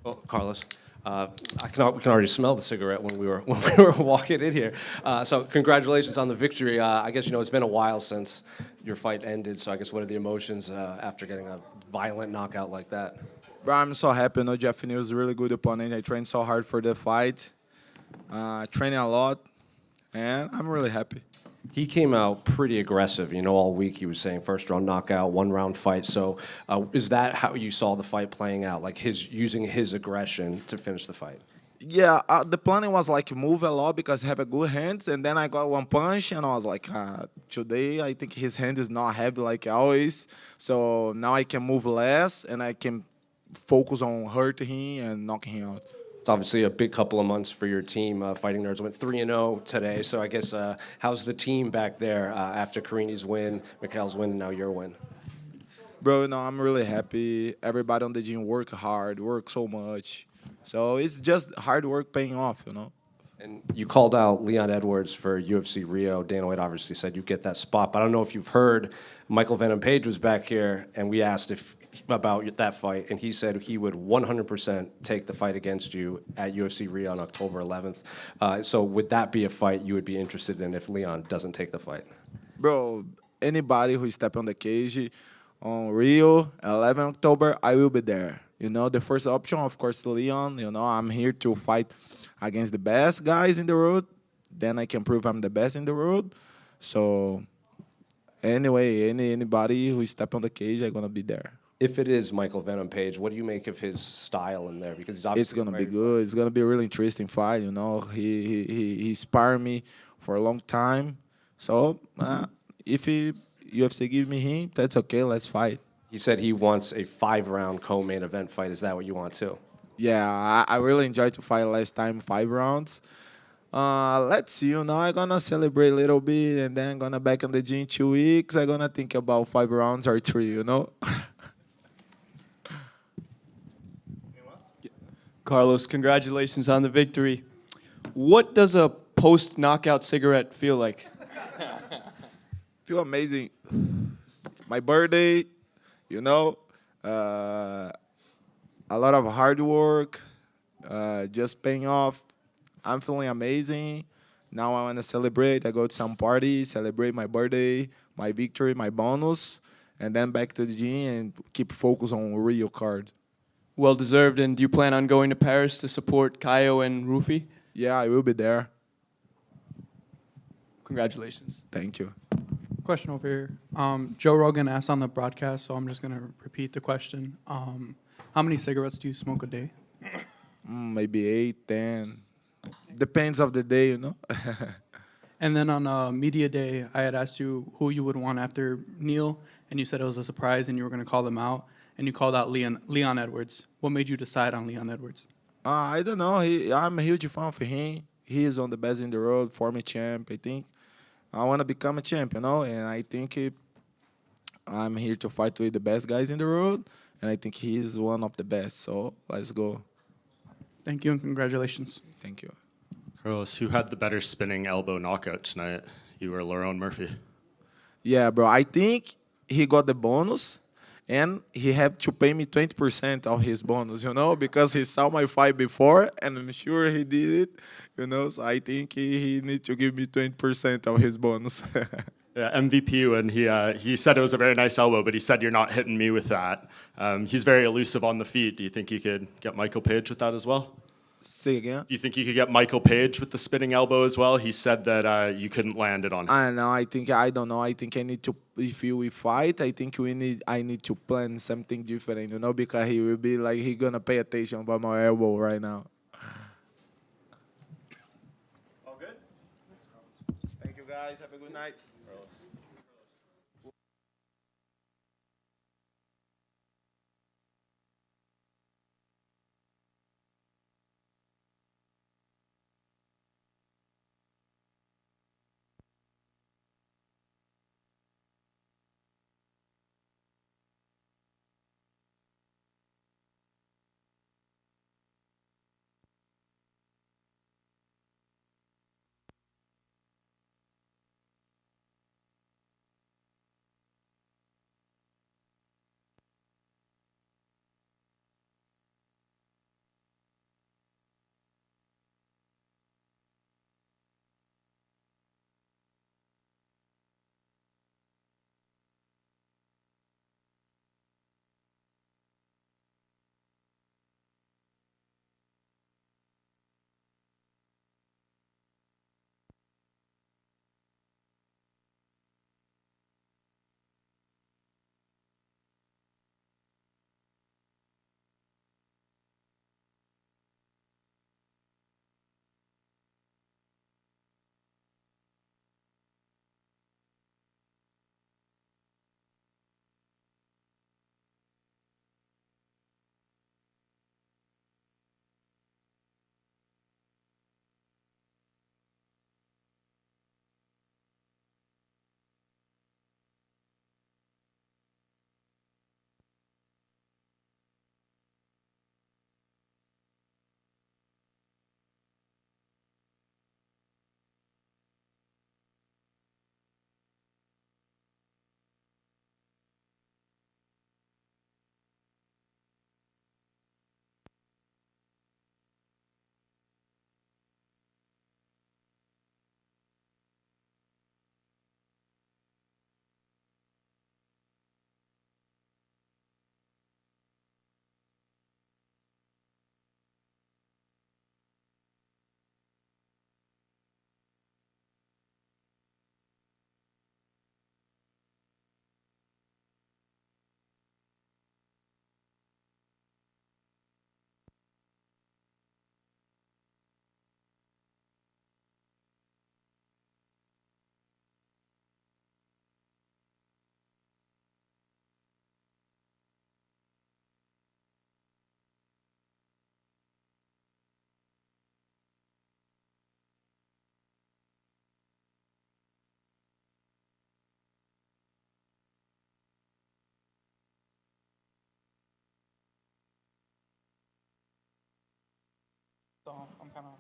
Well, Carlos, we can already smell the cigarette when we were when we were walking in here. So congratulations on the victory. I guess it's been a while since your fight ended. So I guess what are the emotions after getting a violent knockout like that? Bro, I'm so happy. Jeff Neal is a really good opponent. I trained so hard for the fight, training a lot, and I'm really happy. He came out pretty aggressive, all week. He was saying first round knockout, 1 round fight. So is that how you saw the fight playing out? Like using his aggression to finish the fight? Yeah, the planning was like move a lot because he have a good hands, and then I got one punch, and I was like, today I think his hand is not heavy like always. So now I can move less, and I can focus on hurting him and knocking him out. It's obviously a big couple of months for your team. Fighting Nerds went 3-0 today. So I guess how's the team back there after Karini's win, Mikhail's win, and now your win? Bro, I'm really happy. Everybody on the gym work hard, work so much. So it's just hard work paying off. And you called out Leon Edwards for UFC Rio. Dana White obviously said you get that spot. But I don't know if you've heard, Michael Venom Page was back here, and we asked about that fight, and he said he would 100% take the fight against you at UFC Rio on October 11th. So would that be a fight you would be interested in if Leon doesn't take the fight? Bro, anybody who step on the cage on Rio, 11 October, I will be there. The first option, of course, Leon. I'm here to fight against the best guys in the world. Then I can prove I'm the best in the world. So anyway, anybody who step on the cage, I'm gonna be there. If it is Michael Venom Page, what do you make of his style in there? Because he's obviously It's gonna be good. It's gonna be a really interesting fight. He sparred me for a long time. So if UFC give me him, that's okay. Let's fight. He said he wants a 5-round co-main event fight. Is that what you want too? Yeah, I really enjoyed to fight last time, 5 rounds. Let's see. I'm gonna celebrate a little bit, and then gonna back in the gym 2 weeks. I'm gonna think about 5 rounds or 3. Carlos, congratulations on the victory. What does a post-knockout cigarette feel like? Feel amazing. My birthday, a lot of hard work, just paying off. I'm feeling amazing. Now I want to celebrate. I go to some party, celebrate my birthday, my victory, my bonus, and then back to the gym and keep focus on Rio card. Well deserved. And do you plan on going to Paris to support Kaio and Rufi? Yeah, I will be there. Congratulations. Thank you. Question over here. Joe Rogan asked on the broadcast, so I'm just going to repeat the question. How many cigarettes do you smoke a day? Maybe 8, 10. Depends of the day. And then on media day, I had asked you who you would want after Neil, and you said it was a surprise and you were going to call them out, and you called out Leon Edwards. What made you decide on Leon Edwards? I don't know. I'm a huge fan for him. He is one of the best in the world, former champ, I think. I want to become a champ, and I think I'm here to fight with the best guys in the world, and I think he's one of the best. So let's go. Thank you and congratulations. Thank you. Carlos, who had the better spinning elbow knockout tonight? You or Lerone Murphy? Yeah, bro. I think he got the bonus, and he had to pay me 20% of his bonus, because he saw my fight before, and I'm sure he did it, So I think he needs to give me 20% of his bonus. Yeah, MVP, and he said it was a very nice elbow, but he said you're not hitting me with that. He's very elusive on the feet. Do you think you could get Michael Page with that as well? Say again? Do you think you could get Michael Page with the spinning elbow as well? He said that you couldn't land it on him. I don't know. I don't know. I think I need to. If we fight, I think I need to plan something different, because he will be like he gonna pay attention about my elbow right now. All good. Thank you, guys. Have a good night. So I'm kind of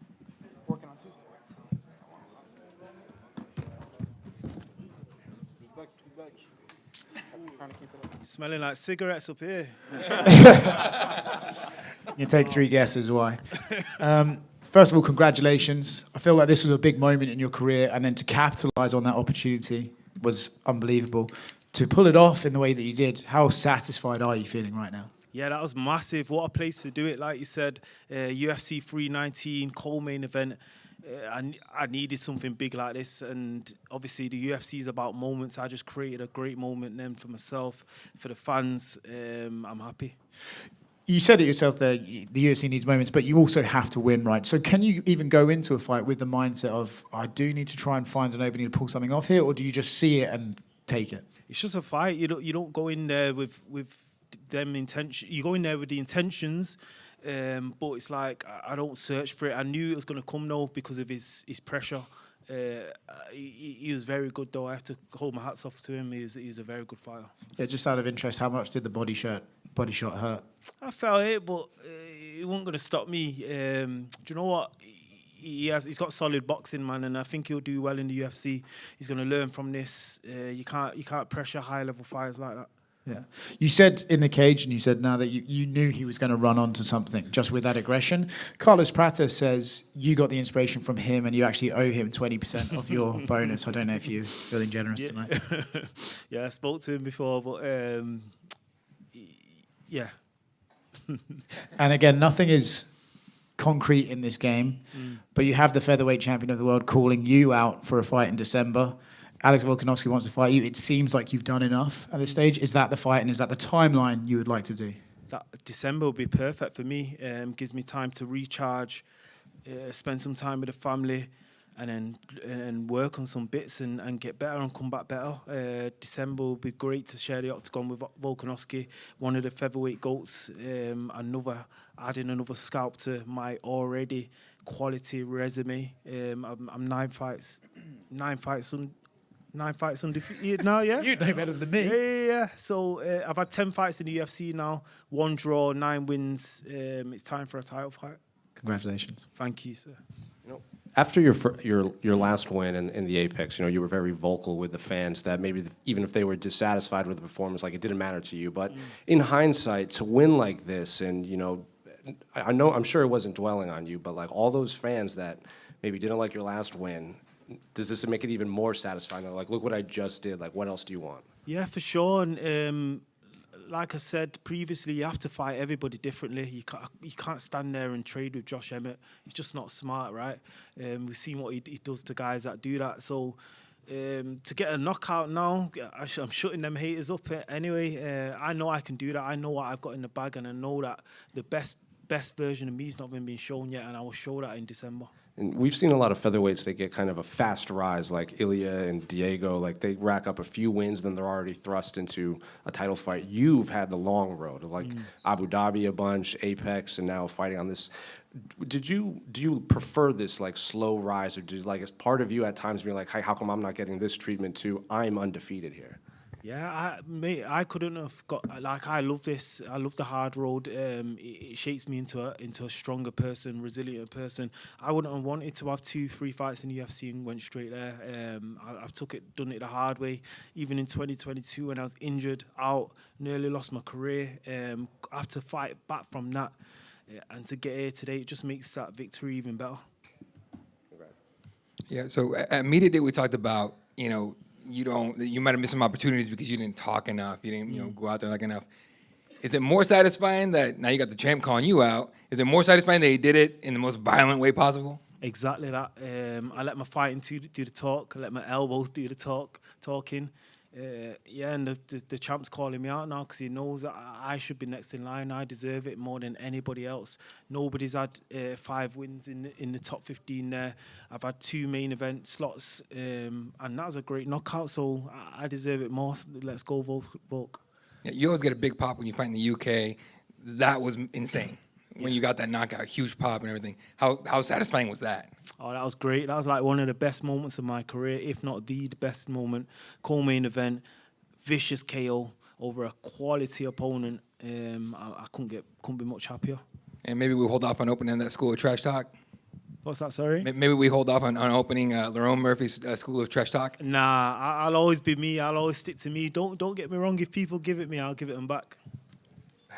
working on Tuesday. Trying to keep it up. Smelling like cigarettes up here. You take 3 guesses why. First of all, congratulations. I feel like this was a big moment in your career, and then to capitalize on that opportunity was unbelievable. To pull it off in the way that you did, how satisfied are you feeling right now? Yeah, that was massive. What a place to do it. Like you said, UFC 319, co-main event. I needed something big like this, and obviously the UFC is about moments. I just created a great moment then for myself, for the fans. I'm happy. You said it yourself there, the UFC needs moments, but you also have to win, right? So can you even go into a fight with the mindset of, I do need to try and find an opening to pull something off here, or do you just see it and take it? It's just a fight. You don't go in there with them intention. You go in there with the intentions, but it's like I don't search for it. I knew it was going to come though because of his pressure. He was very good though. I have to hold my hats off to him. He's a very good fighter. Yeah, just out of interest, how much did the body shot hurt? I felt it, but it wasn't going to stop me. Do you know what? He's got solid boxing, man, and I think he'll do well in the UFC. He's going to learn from this. You can't pressure high level fighters like that. Yeah. You said in the cage, and you said now that you knew he was going to run onto something just with that aggression. Carlos Prates says you got the inspiration from him, and you actually owe him 20% of your bonus. I don't know if you're feeling generous tonight. Yeah, I spoke to him before, but yeah. And again, nothing is concrete in this game, but you have the featherweight champion of the world calling you out for a fight in December. Alex Volkanovski wants to fight you. It seems like you've done enough at this stage. Is that the fight, and is that the timeline you would like to do? That December will be perfect for me. Gives me time to recharge, spend some time with the family, and then work on some bits and get better and come back better. December will be great to share the octagon with Volkanovski, one of the featherweight GOATs. Adding another scalp to my already quality resume. I'm 9 fights undefeated now, yeah? You know better than me. Yeah. So I've had 10 fights in the UFC now, 1 draw, 9 wins. It's time for a title fight. Congratulations. Thank you, sir. After your last win in the Apex, you were very vocal with the fans that maybe even if they were dissatisfied with the performance, like it didn't matter to you. But in hindsight, to win like this, and I'm sure it wasn't dwelling on you, but like all those fans that maybe didn't like your last win, does this make it even more satisfying? They're like, look what I just did. Like, what else do you want? Yeah, for sure. And like I said previously, you have to fight everybody differently. You can't stand there and trade with Josh Emmett. It's just not smart, right? We've seen what he does to guys that do that. So to get a knockout now, I'm shutting them haters up anyway. I know I can do that. I know what I've got in the bag, and I know that the best version of me has not been being shown yet, and I will show that in December. And we've seen a lot of featherweights, they get kind of a fast rise, like Ilya and Diego. Like, they rack up a few wins, then they're already thrust into a title fight. You've had the long road, like Abu Dhabi a bunch, Apex, and now fighting on this. Do you prefer this, like, slow rise, or is part of you at times being like, hey, how come I'm not getting this treatment too? I'm undefeated here. Yeah, I couldn't have got, like, I love this. I love the hard road. It shapes me into a stronger person, resilient person. I wouldn't have wanted to have 2-3 fights in the UFC and went straight there. I've done it the hard way. Even in 2022 when I was injured, out, nearly lost my career. I have to fight back from that. And to get here today, it just makes that victory even better. Yeah, so at Media Day we talked about, you might have missed some opportunities because you didn't talk enough. You didn't, go out there like enough. Is it more satisfying that now you got the champ calling you out? Is it more satisfying that he did it in the most violent way possible? Exactly that. I let my fighting do the talk. I let my elbows do the talking. And the champ's calling me out now because he knows that I should be next in line. I deserve it more than anybody else. Nobody's had 5 wins in the top 15 there. I've had 2 main event slots, and that was a great knockout, so I deserve it more. Let's go, Volk. Yeah, you always get a big pop when you fight in the UK. That was insane. When you got that knockout, huge pop and everything. How satisfying was that? Oh, that was great. That was like one of the best moments of my career, if not the best moment. Co-main event, vicious KO over a quality opponent. I couldn't be much happier. And maybe we hold off on opening that school of trash talk. What's that, sorry? Maybe we hold off on opening Lerone Murphy's School of Trash Talk. Nah, I'll always be me. I'll always stick to me. Don't get me wrong. If people give it me, I'll give it them back.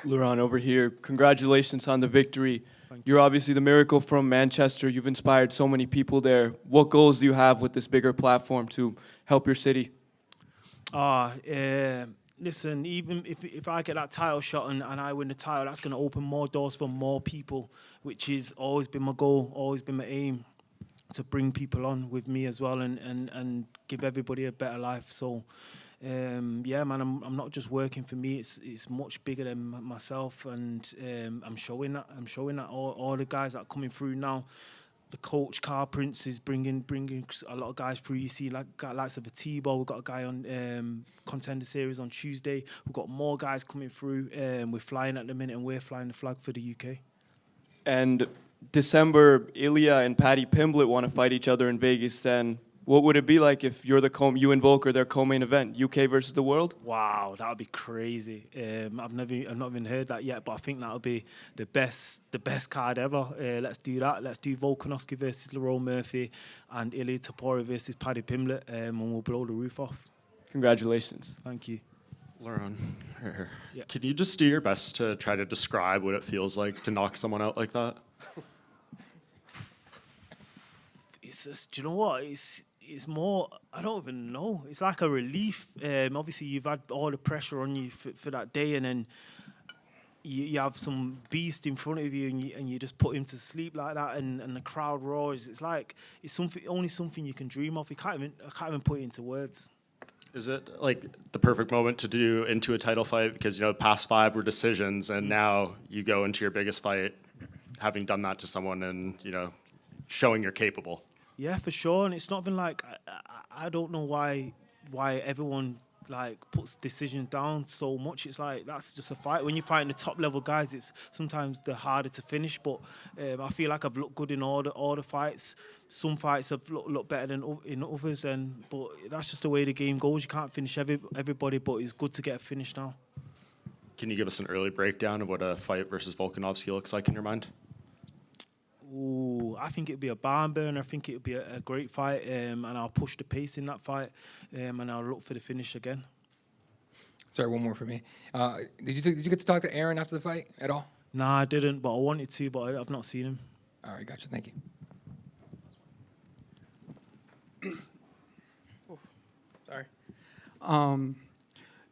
Lerone, over here, congratulations on the victory. You're obviously the miracle from Manchester. You've inspired so many people there. What goals do you have with this bigger platform to help your city? Listen, even if I get that title shot and I win the title, that's going to open more doors for more people, which has always been my goal, always been my aim, to bring people on with me as well and give everybody a better life. So, yeah, man, I'm not just working for me. It's much bigger than myself, and I'm showing that. All the guys that are coming through now. The coach, Prates, is bringing a lot of guys through. You see, like likes of a T-Ball. We've got a guy on Contender Series on Tuesday. We've got more guys coming through. We're flying at the minute, and we're flying the flag for the UK. And December, Ilya and Paddy Pimblett want to fight each other in Vegas. Then what would it be like if you and Volk are their co-main event, UK versus the world? Wow, that would be crazy. I've not even heard that yet, but I think that would be the best card ever. Let's do that. Let's do Volkanovski versus Lerone Murphy and Ilya Tapori versus Paddy Pimblett, and we'll blow the roof off. Congratulations. Thank you. Lerone, Yeah. can you just do your best to try to describe what it feels like to knock someone out like that? It's just, do you know what? It's more, I don't even know. It's like a relief. Obviously, you've had all the pressure on you for that day, and then you have some beast in front of you, and you just put him to sleep like that, and the crowd roars. It's like it's only something you can dream of. I can't even put it into words. Is it like the perfect moment to do into a title fight? Because, you know, the past 5 were decisions, and now you go into your biggest fight having done that to someone and, you know, showing you're capable. Yeah, for sure. And it's not been like, I don't know why everyone like puts decisions down so much. It's like, that's just a fight. When you're fighting the top level guys, it's sometimes they're harder to finish. But I feel like I've looked good in all the fights. Some fights have looked better than in others, but that's just the way the game goes. You can't finish everybody, but it's good to get a finish now. Can you give us an early breakdown of what a fight versus Volkanovski looks like in your mind? Ooh, I think it'd be a barn burner. I think it'd be a great fight, and I'll push the pace in that fight, and I'll look for the finish again. Sorry, one more for me. Did you get to talk to Aaron after the fight at all? Nah, I didn't, but I wanted to, but I've not seen him. All right, gotcha. Thank you. Sorry.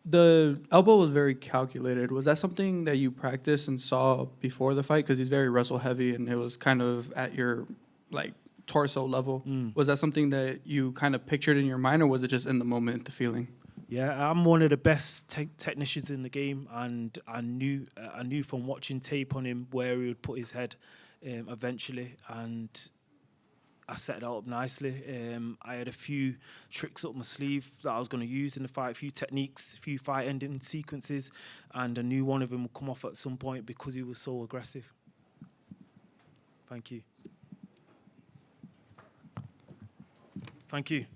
The elbow was very calculated. Was that something that you practiced and saw before the fight? Because he's very wrestle heavy, and it was kind of at your like torso level. Was that something that you kind of pictured in your mind, or was it just in the moment, the feeling? Yeah, I'm one of the best technicians in the game, and I knew from watching tape on him where he would put his head eventually, and I set it up nicely. I had a few tricks up my sleeve that I was going to use in the fight, a few techniques, a few fight ending sequences, and I knew one of them would come off at some point because he was so aggressive. Thank you. Thank you.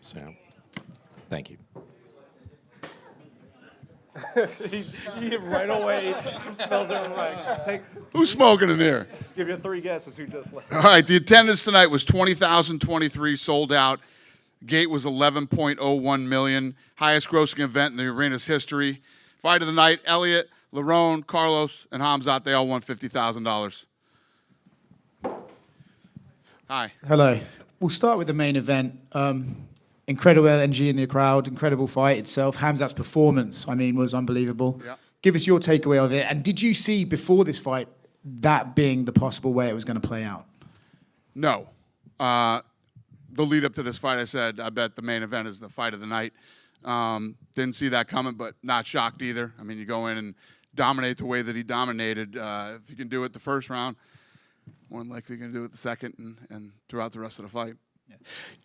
So, thank you. He right away smells it like, Who's smoking in there? give you 3 guesses who just left. All right, the attendance tonight was 20,023, sold out. Gate was 11.01 million, highest grossing event in the arena's history. Fight of the night, Elliott, Lerone, Carlos, and Khamzat, they all won $50,000. Hi. Hello. We'll start with the main event. Incredible energy in the crowd, incredible fight itself. Khamzat's performance, I mean, was unbelievable. Yeah. Give us your takeaway of it. And did you see before this fight that being the possible way it was going to play out? No. The lead up to this fight, I said, I bet the main event is the fight of the night. Didn't see that coming, but not shocked either. I mean, you go in and dominate the way that he dominated. If you can do it the first round, more than likely you can do it the second and throughout the rest of the fight.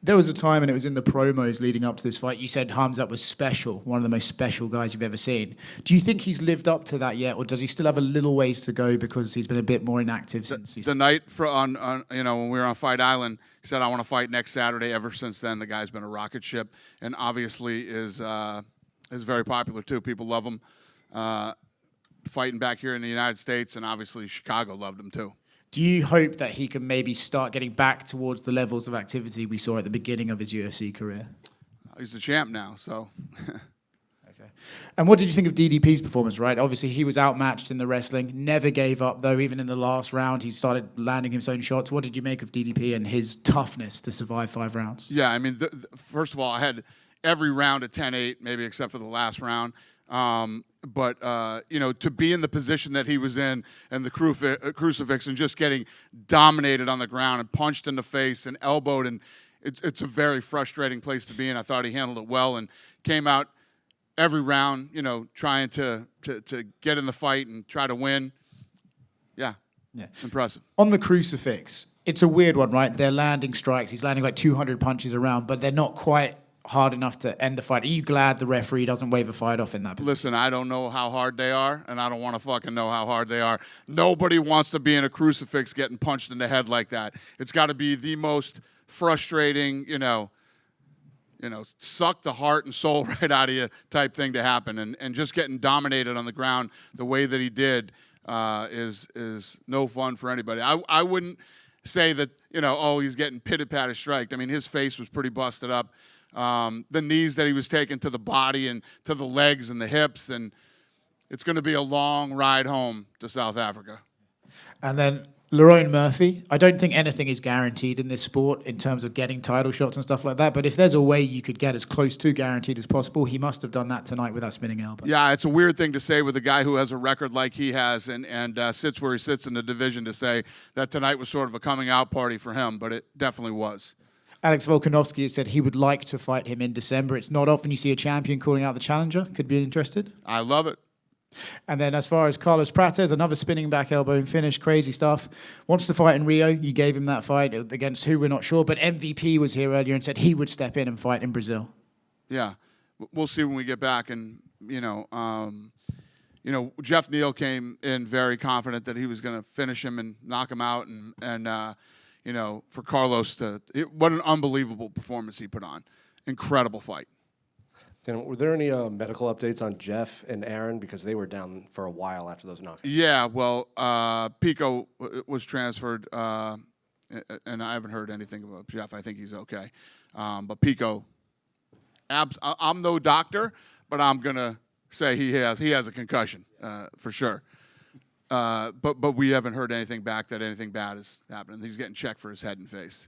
There was a time, and it was in the promos leading up to this fight, you said Khamzat was special, one of the most special guys you've ever seen. Do you think he's lived up to that yet, or does he still have a little ways to go because he's been a bit more inactive since he's... The night on when we were on Fight Island, he said, I want to fight next Saturday. Ever since then, the guy's been a rocket ship, and obviously is very popular too. People love him. Fighting back here in the United States, and obviously Chicago loved him too. Do you hope that he can maybe start getting back towards the levels of activity we saw at the beginning of his UFC career? He's the champ now, so. Okay. And what did you think of DDP's performance, right? Obviously, he was outmatched in the wrestling, never gave up, though. Even in the last round, he started landing his own shots. What did you make of DDP and his toughness to survive 5 rounds? Yeah, I mean, first of all, I had every round at 10-8, maybe except for the last round. But to be in the position that he was in and the crucifix and just getting dominated on the ground and punched in the face and elbowed, and it's a very frustrating place to be in. I thought he handled it well and came out every round, trying to get in the fight and try to win. Yeah. Impressive. On the crucifix, it's a weird one, right? They're landing strikes. He's landing like 200 punches around, but they're not quite hard enough to end the fight. Are you glad the referee doesn't wave a fight off in that position? Listen, I don't know how hard they are, and I don't want to fucking know how hard they are. Nobody wants to be in a crucifix getting punched in the head like that. It's got to be the most frustrating, suck the heart and soul right out of you type thing to happen. And just getting dominated on the ground the way that he did is no fun for anybody. I wouldn't say that, he's getting pitted-patted striked. I mean, his face was pretty busted up. The knees that he was taking to the body and to the legs and the hips, and it's going to be a long ride home to South Africa. And then Lerone Murphy, I don't think anything is guaranteed in this sport in terms of getting title shots and stuff like that, but if there's a way you could get as close to guaranteed as possible, he must have done that tonight with that spinning elbow. Yeah, it's a weird thing to say with a guy who has a record like he has and sits where he sits in the division, to say that tonight was sort of a coming out party for him, but it definitely was. Alex Volkanovski has said he would like to fight him in December. It's not often you see a champion calling out the challenger. Could be interested. I love it. And then as far as Carlos Prates, another spinning back elbow and finish, crazy stuff. Wants to fight in Rio. You gave him that fight against who, we're not sure. But MVP was here earlier and said he would step in and fight in Brazil. Yeah, we'll see when we get back. And, Jeff Neal came in very confident that he was going to finish him and knock him out. And for Carlos what an unbelievable performance he put on. Incredible fight. Dan, were there any medical updates on Jeff and Aaron, because they were down for a while after those knockouts? Yeah, well, Pico was transferred, and I haven't heard anything about Jeff. I think he's okay. But Pico, I'm no doctor, but I'm going to say he has a concussion for sure. But we haven't heard anything back that anything bad is happening. He's getting checked for his head and face.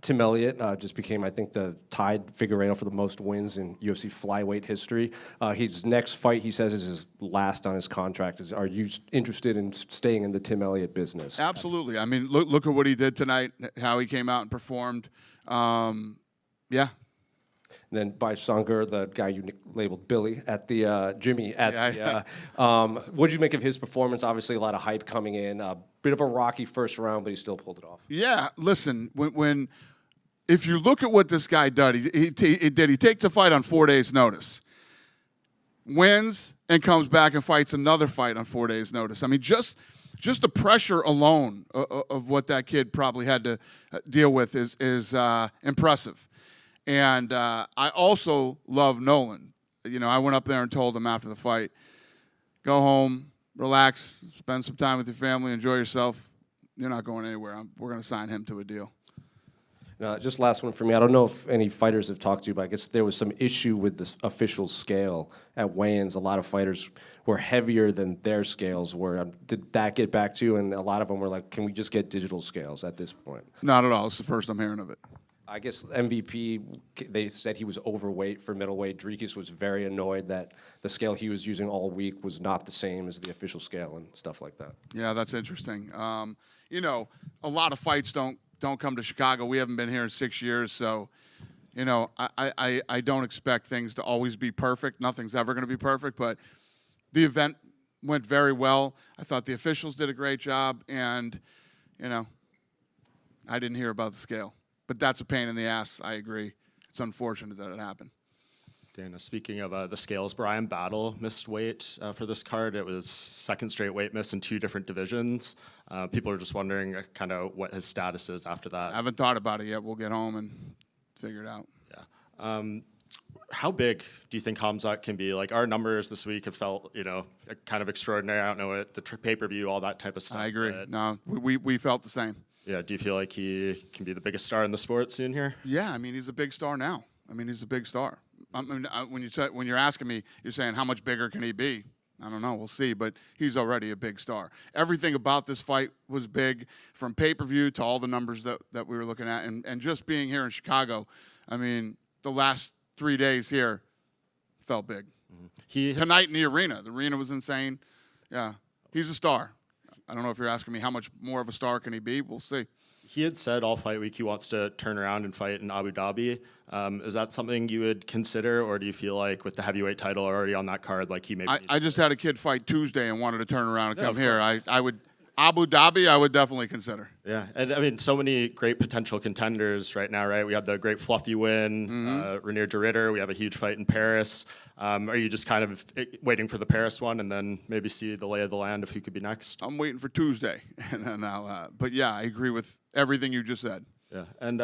Tim Elliott just became, I think, the tied Figueiredo for the most wins in UFC flyweight history. His next fight, he says, is his last on his contract. Are you interested in staying in the Tim Elliott business? Absolutely. I mean, look at what he did tonight, how he came out and performed. Yeah. And then by Songer, the guy you labeled Billy at the Jimmy at what did you make of his performance? Obviously, a lot of hype coming in. A bit of a rocky first round, but he still pulled it off. Yeah, listen, if you look at what this guy did, he takes a fight on 4 days' notice, wins, and comes back and fights another fight on 4 days' notice. I mean, just the pressure alone of what that kid probably had to deal with is impressive. And I also love Nolan. You know, I went up there and told him after the fight, go home, relax, spend some time with your family, enjoy yourself. You're not going anywhere. We're going to sign him to a deal. Just last one for me. I don't know if any fighters have talked to you, but I guess there was some issue with the official scale at weigh-ins. A lot of fighters were heavier than their scales were. Did that get back to you? And a lot of them were like, can we just get digital scales at this point? Not at all. It's the first I'm hearing of it. I guess MVP, they said he was overweight for middleweight. Dricus was very annoyed that the scale he was using all week was not the same as the official scale and stuff like that. Yeah, that's interesting. You know, a lot of fights don't come to Chicago. We haven't been here in 6 years, so, you know, I don't expect things to always be perfect. Nothing's ever going to be perfect, but the event went very well. I thought the officials did a great job, and, you know, I didn't hear about the scale. But that's a pain in the ass, I agree. It's unfortunate that it happened. Dana, speaking of the scales, Brian Battle missed weight for this card. It was second straight weight miss in 2 different divisions. People are just wondering kind of what his status is after that. I haven't thought about it yet. We'll get home and figure it out. Yeah. How big do you think Khamzat can be? Like, our numbers this week have felt, you know, kind of extraordinary. I don't know it, the pay-per-view, all that type of stuff. I agree. No, we felt the same. Yeah, do you feel like he can be the biggest star in the sport soon here? Yeah, I mean, he's a big star now. I mean, he's a big star. I mean, when you're asking me, you're saying how much bigger can he be? I don't know. We'll see. But he's already a big star. Everything about this fight was big, from pay-per-view to all the numbers that we were looking at. And just being here in Chicago, I mean, the last 3 days here felt big. Mm-hmm. Tonight in the arena was insane. Yeah, he's a star. I don't know if you're asking me how much more of a star can he be. We'll see. He had said all fight week he wants to turn around and fight in Abu Dhabi. Is that something you would consider, or do you feel like with the heavyweight title already on that card, like he maybe? I just had a kid fight Tuesday and wanted to turn around and come here. I would Abu Dhabi. I would definitely consider. Yeah, and I mean, so many great potential contenders right now, right? We have the great Fluffy win, Renier de Ridder. We have a huge fight in Paris. Are you just kind of waiting for the Paris one and then maybe see the lay of the land of who could be next? I'm waiting for Tuesday, and then but yeah, I agree with everything you just said. Yeah, and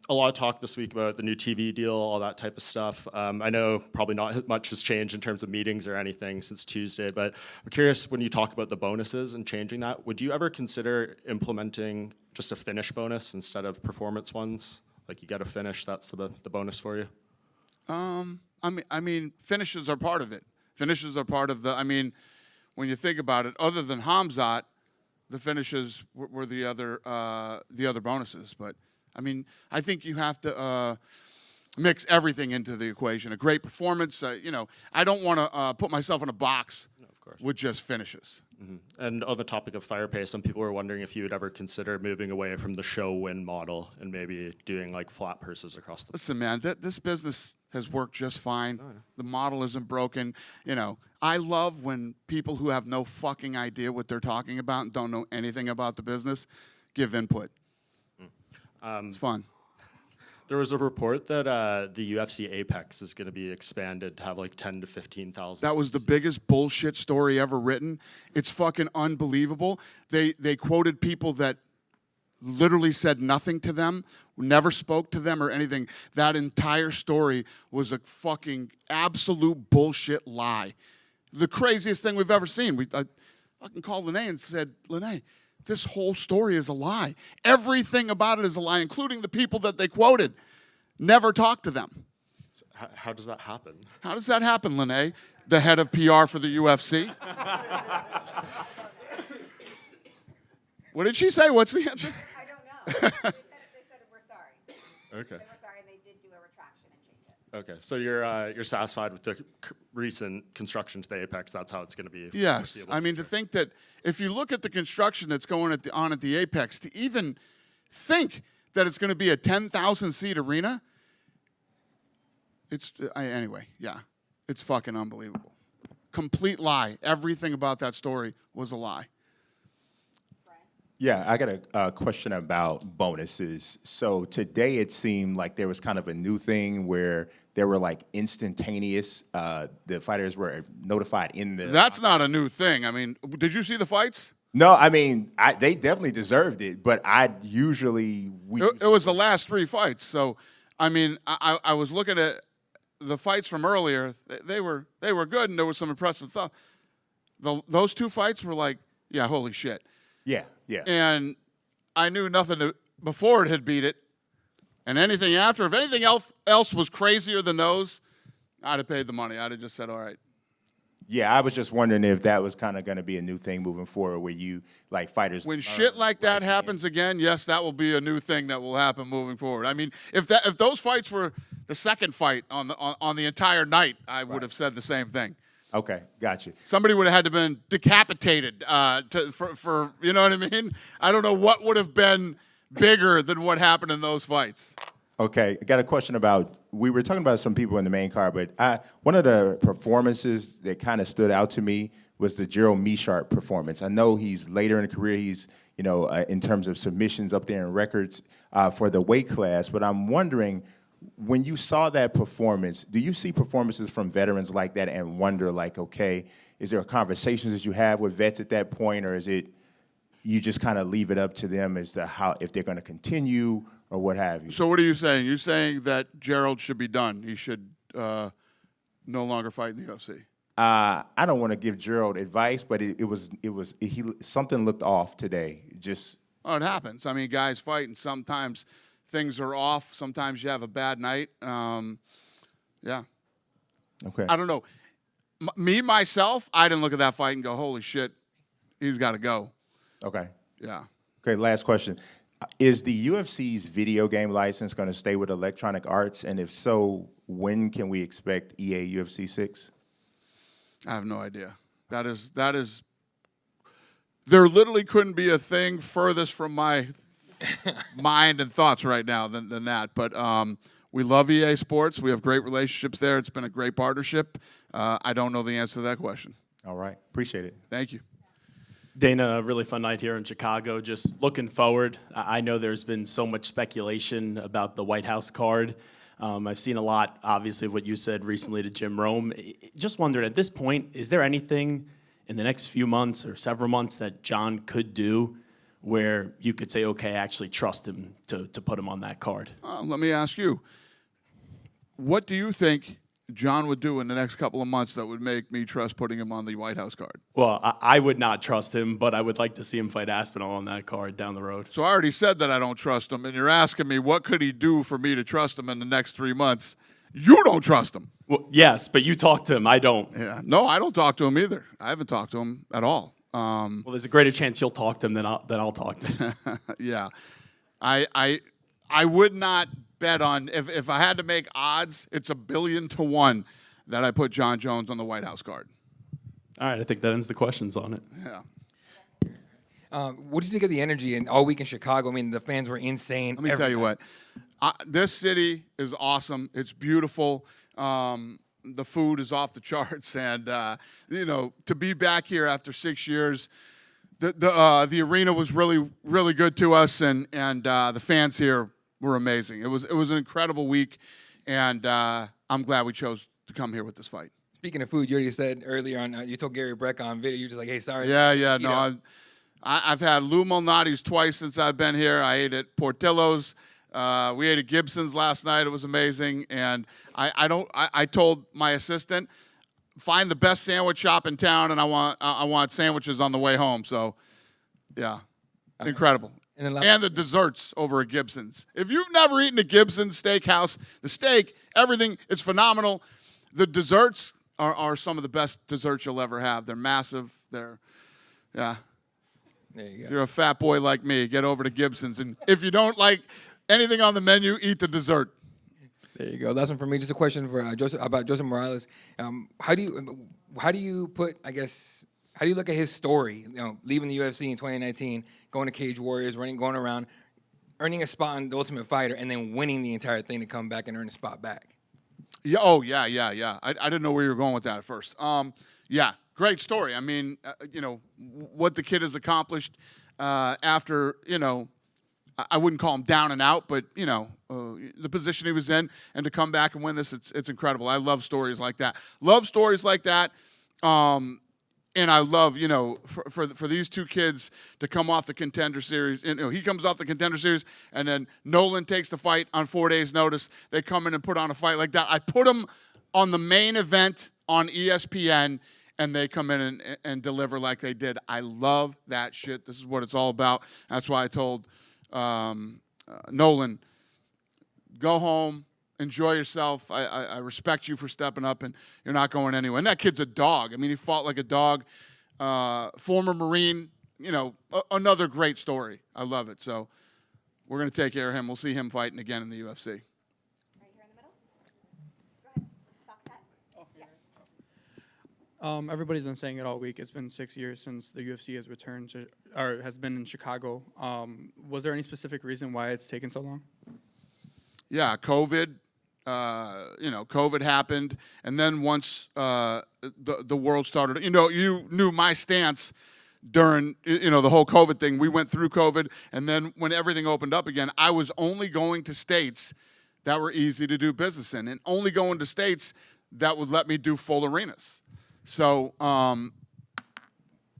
a lot of talk this week about the new TV deal, all that type of stuff. I know probably not much has changed in terms of meetings or anything since Tuesday, but I'm curious, when you talk about the bonuses and changing that, would you ever consider implementing just a finish bonus instead of performance ones? Like, you got to finish, that's the bonus for you? I mean, finishes are part of it. Finishes are part of the. I mean, when you think about it, other than Khamzat, the finishes were the other bonuses. But I mean, I think you have to mix everything into the equation. A great performance. You know, I don't want to put myself in a box with just finishes. Mm-hmm. And on the topic of fire pay, some people were wondering if you would ever consider moving away from the show win model and maybe doing like flat purses across the. Listen, man, this business has worked just fine. Oh, yeah. The model isn't broken. You know, I love when people who have no fucking idea what they're talking about and don't know anything about the business give input. It's fun. There was a report that the UFC Apex is going to be expanded to have like 10 to 15,000. That was the biggest bullshit story ever written. It's fucking unbelievable. They quoted people that literally said nothing to them, never spoke to them or anything. That entire story was a fucking absolute bullshit lie. The craziest thing we've ever seen. I fucking called Lerone and said, Lerone, this whole story is a lie. Everything about it is a lie, including the people that they quoted. Never talked to them. So how does that happen? How does that happen, Lerone, the head of PR for the UFC? What did she say? What's the answer? I don't know. They said we're sorry. Okay. They said we're sorry, and they did do a retraction and change it. Okay, so you're satisfied with the recent construction to the Apex? That's how it's going to be. Yes, I mean, to think that if you look at the construction that's going on at the Apex, to even think that it's going to be a 10,000 seat arena, anyway. Yeah, it's fucking unbelievable. Complete lie. Everything about that story was a lie. Yeah, I got a question about bonuses. So today it seemed like there was kind of a new thing where there were like instantaneous, the fighters were notified in the... That's not a new thing. I mean, did you see the fights? No, I mean, they definitely deserved it, but I usually... It was the last 3 fights, so I mean, I was looking at the fights from earlier. They were good, and there was some impressive stuff. Those two fights were like, yeah, holy shit. Yeah, yeah. And I knew nothing before it had beat it. And anything after, if anything else was crazier than those, I'd have paid the money. I'd have just said, all right. Yeah, I was just wondering if that was kind of going to be a new thing moving forward, where you like fighters. When shit like that happens again, yes, that will be a new thing that will happen moving forward. I mean, if those fights were the second fight on the entire night, I would have said the same thing. Okay, gotcha. Somebody would have had to been decapitated for you know what I mean? I don't know what would have been bigger than what happened in those fights. Okay, I got a question about, we were talking about some people in the main card, but one of the performances that kind of stood out to me was the Gerald Meerschaert performance. I know he's later in the career, he's, in terms of submissions up there in records for the weight class, but I'm wondering, when you saw that performance, do you see performances from veterans like that and wonder, like, okay, is there conversations that you have with vets at that point, or is it you just kind of leave it up to them as to how, if they're going to continue or what have you? So what are you saying? You're saying that Gerald should be done. He should no longer fight in the UFC. I don't want to give Gerald advice, but something looked off today. It happens. I mean, guys fight, and sometimes things are off. Sometimes you have a bad night. Yeah. Okay. I don't know. Myself, I didn't look at that fight and go, holy shit, he's got to go. Okay. Yeah. Okay, last question. Is the UFC's video game license going to stay with Electronic Arts? And if so, when can we expect EA UFC 6? I have no idea. That is. There literally couldn't be a thing furthest from my mind and thoughts right now than that. But we love EA Sports. We have great relationships there. It's been a great partnership. I don't know the answer to that question. All right. Appreciate it. Thank you. Dana, a really fun night here in Chicago. Just looking forward, I know there's been so much speculation about the White House card. I've seen a lot, obviously, what you said recently to Jim Rome. Just wondered, at this point, is there anything in the next few months or several months that John could do where you could say, okay, I actually trust him to put him on that card? Let me ask you, what do you think John would do in the next couple of months that would make me trust putting him on the White House card? Well, I would not trust him, but I would like to see him fight Aspinall on that card down the road. So I already said that I don't trust him, and you're asking me what could he do for me to trust him in the next 3 months. You don't trust him. Well, yes, but you talk to him. I don't. Yeah. No, I don't talk to him either. I haven't talked to him at all. Well, there's a greater chance you'll talk to him than I'll talk to him. Yeah. I would not bet on, if I had to make odds, it's 1,000,000,000 to 1 that I put John Jones on the White House card. All right, I think that ends the questions on it. Yeah. What do you think of the energy and all week in Chicago? I mean, the fans were insane. Let me tell you what. This city is awesome. It's beautiful. The food is off the charts, and to be back here after 6 years, the arena was really, really good to us, and the fans here were amazing. It was an incredible week, and I'm glad we chose to come here with this fight. Speaking of food, you already said earlier on, you told Gary Breck on video, you're just like, hey, sorry. Yeah, no, I've had Lou Malnati's twice since I've been here. I ate at Portillo's. We ate at Gibson's last night. It was amazing. And I told my assistant, find the best sandwich shop in town, and I want sandwiches on the way home. So, yeah, incredible. And the desserts over at Gibson's. If you've never eaten at Gibson's Steakhouse, the steak, everything, it's phenomenal. The desserts are some of the best desserts you'll ever have. They're massive. Yeah. There you go. If you're a fat boy like me, get over to Gibson's. And if you don't like anything on the menu, eat the dessert. There you go. Last one for me. Just a question for about Joseph Morales. How do you put, I guess, how do you look at his story? Leaving the UFC in 2019, going to Cage Warriors, going around, earning a spot on The Ultimate Fighter, and then winning the entire thing to come back and earn a spot back. Yeah. Oh, yeah. I didn't know where you were going with that at first. Yeah. Great story. I mean, what the kid has accomplished after, I wouldn't call him down and out, but, the position he was in, and to come back and win this, it's incredible. I love stories like that. And And I love, for these two kids to come off the Contender Series. And, he comes off the Contender Series, and then Nolan takes the fight on 4 days' notice. They come in and put on a fight like that. I put them on the main event on ESPN, and they come in and deliver like they did. I love that shit. This is what it's all about. That's why I told Nolan, go home. Enjoy yourself. I respect you for stepping up, and you're not going anywhere. And that kid's a dog. I mean, he fought like a dog. Former Marine, another great story. I love it. So we're going to take care of him. We'll see him fighting again in the UFC. Right here in the middle. Go ahead. Sock set. Oh, yeah. Everybody's been saying it all week. It's been 6 years since the UFC has returned to, or has been in Chicago. Was there any specific reason why it's taken so long? Yeah, COVID. COVID happened, and then once the world started, you knew my stance during, the whole COVID thing. We went through COVID, and then when everything opened up again, I was only going to states that were easy to do business in, and only going to states that would let me do full arenas. So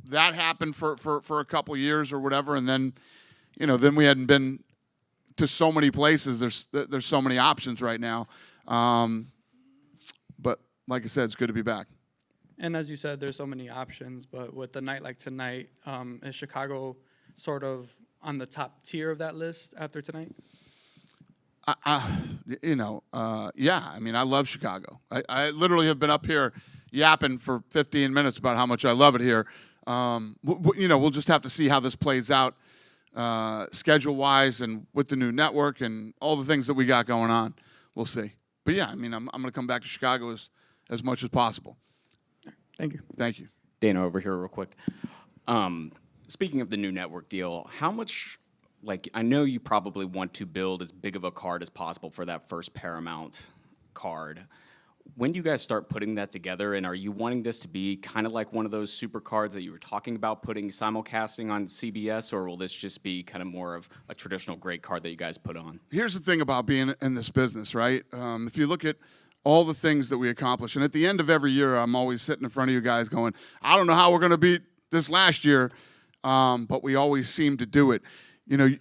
that happened for a couple of years or whatever, and then, then we hadn't been to so many places. There's so many options right now. But like I said, it's good to be back. And as you said, there's so many options, but with a night like tonight, is Chicago sort of on the top tier of that list after tonight? Yeah. I mean, I love Chicago. I literally have been up here yapping for 15 minutes about how much I love it here. We'll just have to see how this plays out. Schedule-wise and with the new network and all the things that we got going on. We'll see. But, yeah, I mean, I'm going to come back to Chicago as much as possible. Thank you. Thank you. Dana, over here real quick. Speaking of the new network deal, how much, I know you probably want to build as big of a card as possible for that first Paramount card. When do you guys start putting that together, and are you wanting this to be kind of like one of those super cards that you were talking about putting simulcasting on CBS, or will this just be kind of more of a traditional great card that you guys put on? Here's the thing about being in this business, right? If you look at all the things that we accomplish, and at the end of every year, I'm always sitting in front of you guys going, I don't know how we're going to beat this last year, but we always seem to do it. You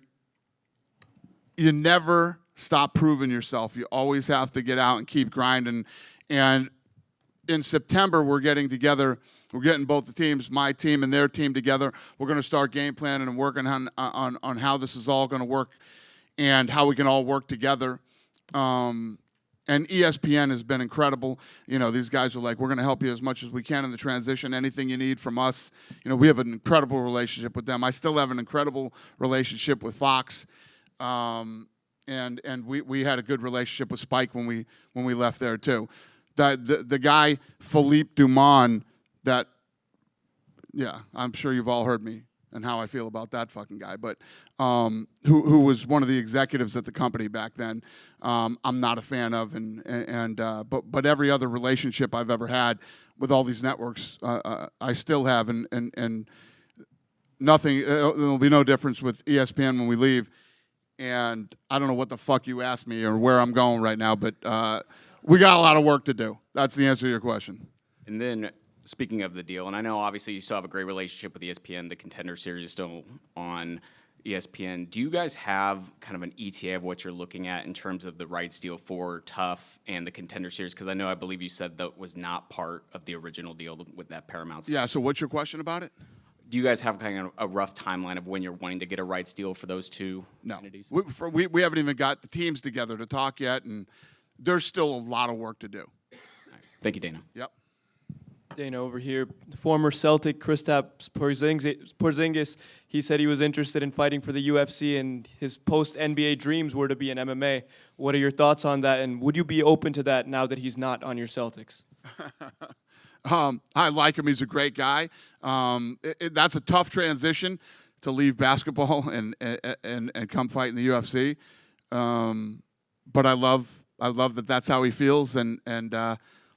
never stop proving yourself. You always have to get out and keep grinding. And in September, we're getting together. We're getting both the teams, my team and their team, together. We're going to start game planning and working on how this is all going to work and how we can all work together. And ESPN has been incredible. These guys are like, we're going to help you as much as we can in the transition. Anything you need from us. We have an incredible relationship with them. I still have an incredible relationship with Fox. And we had a good relationship with Spike when we left there too. The guy Philippe Dumont, I'm sure you've all heard me and how I feel about that fucking guy, but who was one of the executives at the company back then, I'm not a fan of, but every other relationship I've ever had with all these networks, I still have, and nothing. There'll be no difference with ESPN when we leave. And I don't know what the fuck you asked me or where I'm going right now, but we got a lot of work to do. That's the answer to your question. And then, speaking of the deal, and I know obviously you still have a great relationship with ESPN, the Contender Series is still on ESPN. Do you guys have kind of an ETA of what you're looking at in terms of the rights deal for Tough and the Contender Series? Because I believe you said that was not part of the original deal with that Paramount. Yeah, so what's your question about it? Do you guys have kind of a rough timeline of when you're wanting to get a rights deal for those two entities? We haven't even got the teams together to talk yet, and there's still a lot of work to do. Right. Thank you, Dana. Yep. Dana over here, former Celtic Kristaps Porzingis, he said he was interested in fighting for the UFC, and his post-NBA dreams were to be in MMA. What are your thoughts on that, and would you be open to that now that he's not on your Celtics? I like him. He's a great guy. That's a tough transition to leave basketball and come fight in the UFC. But I love that that's how he feels, and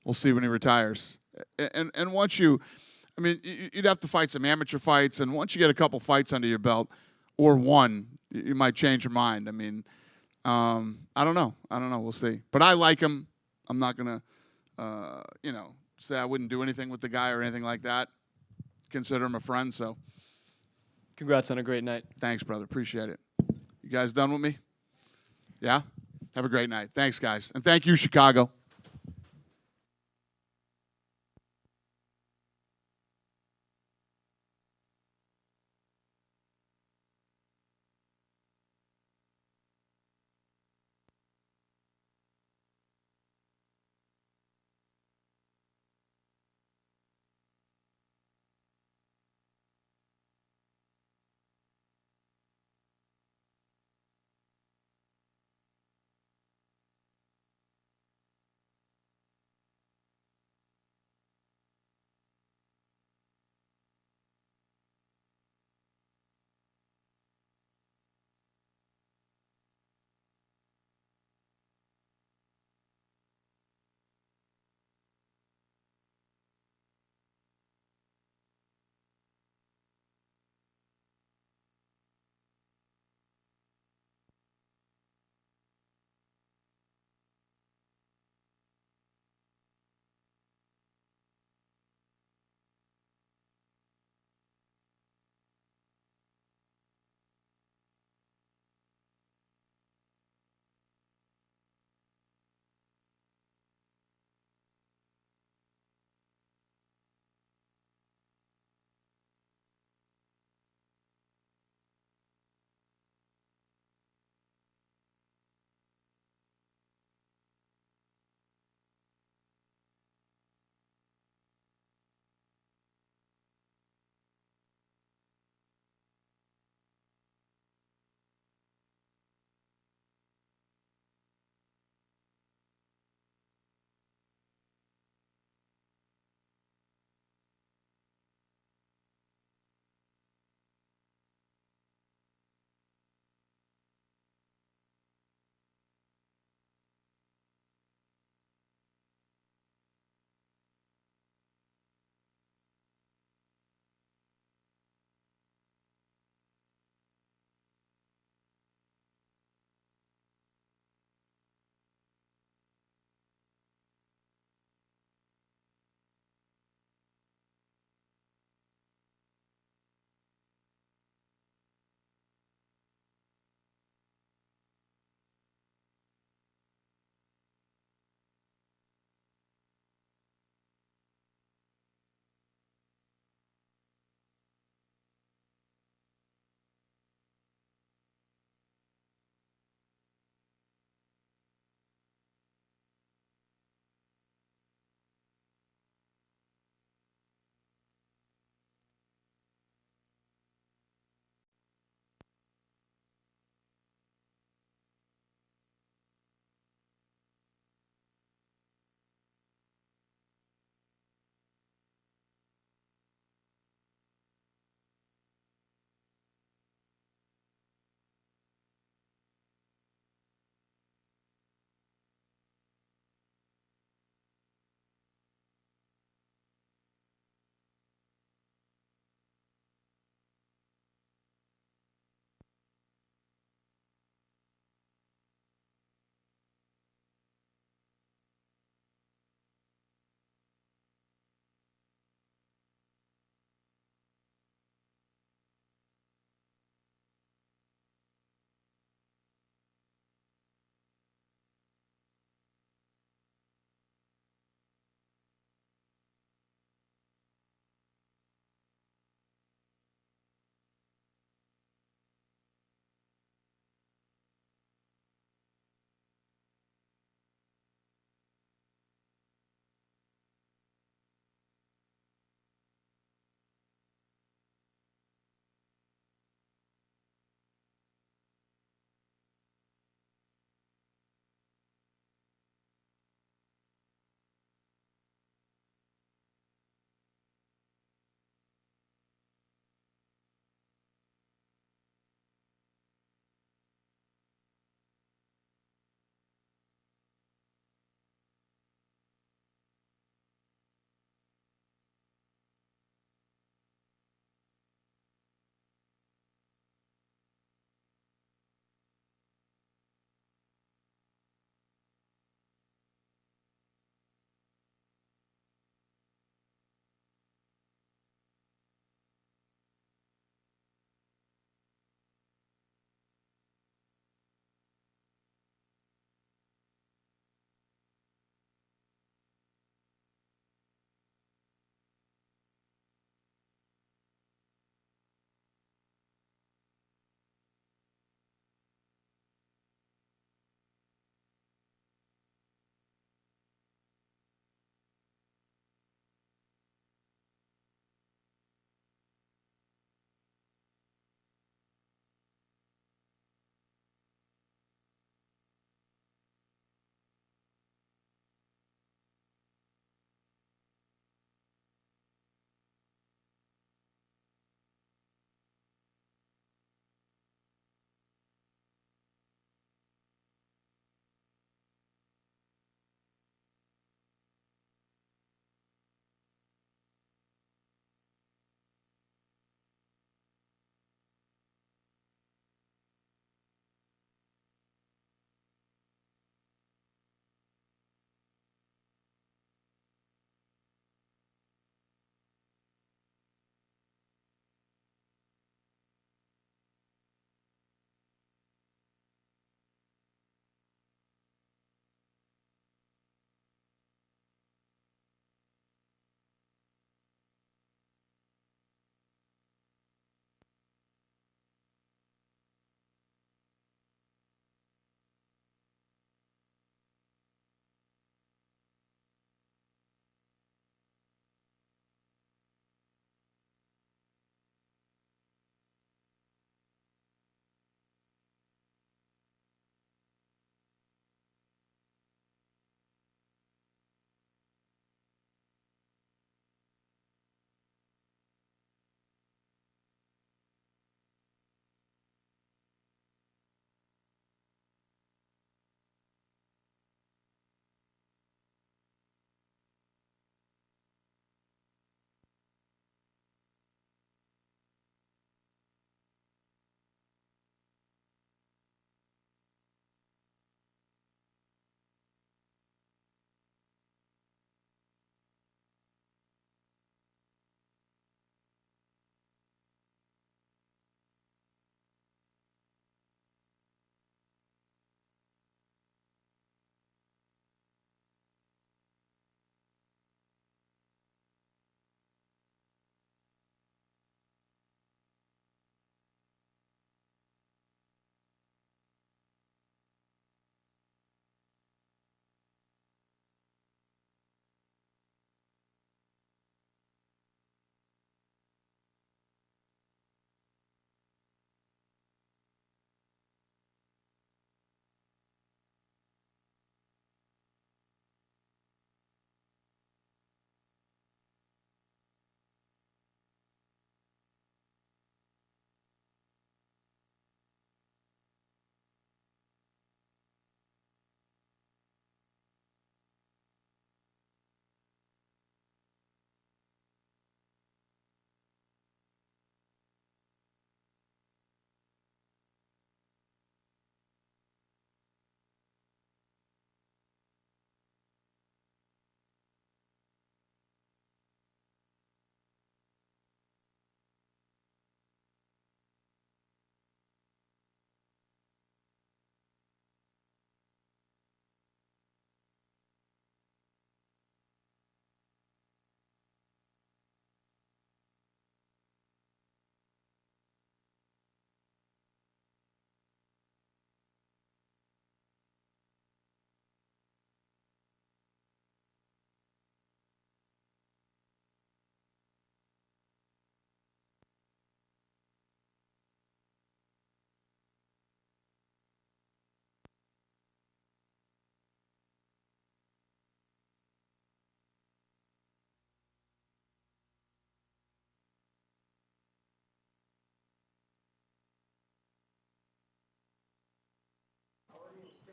we'll see when he retires. And once you'd have to fight some amateur fights, and once you get a couple fights under your belt, or one, you might change your mind. I don't know. We'll see. But I like him. I'm not gonna, say I wouldn't do anything with the guy or anything like that. consider him a friend. So Congrats on a great night. thanks, brother. Appreciate it. You guys done with me? Yeah? Have a great night. Thanks, guys. And thank you, Chicago.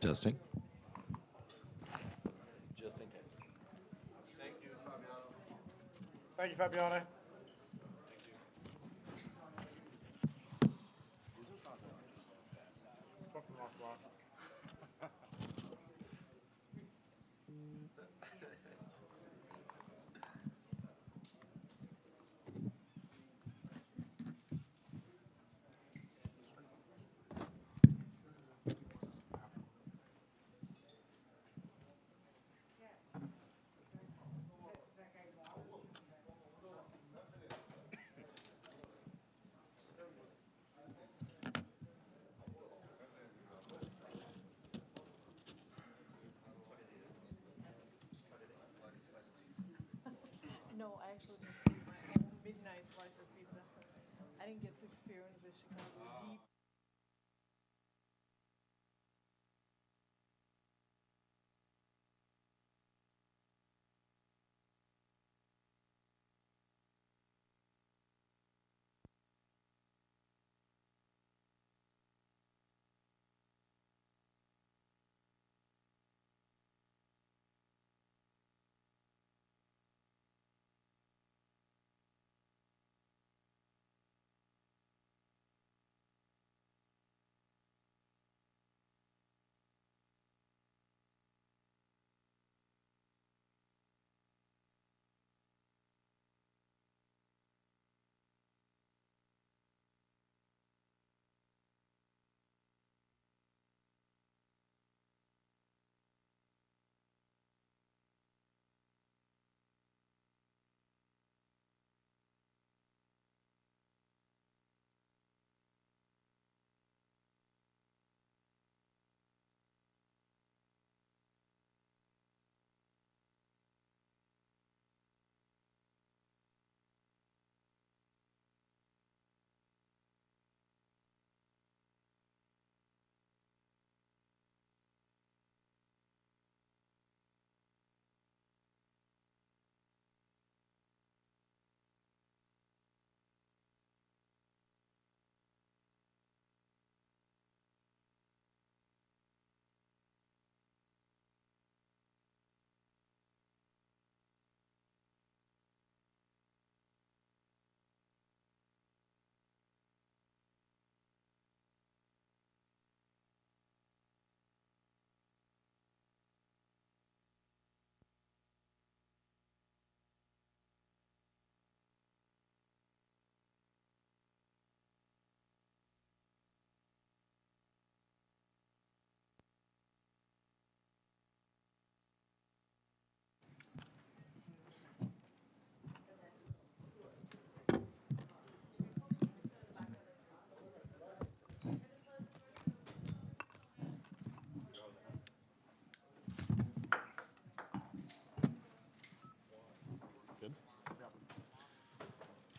Testing. Just in case. Thank you, Fabiano. Thank you, Fabiano. No, I actually just ate my own midnight slice of pizza. I didn't get to experience the Chicago deep.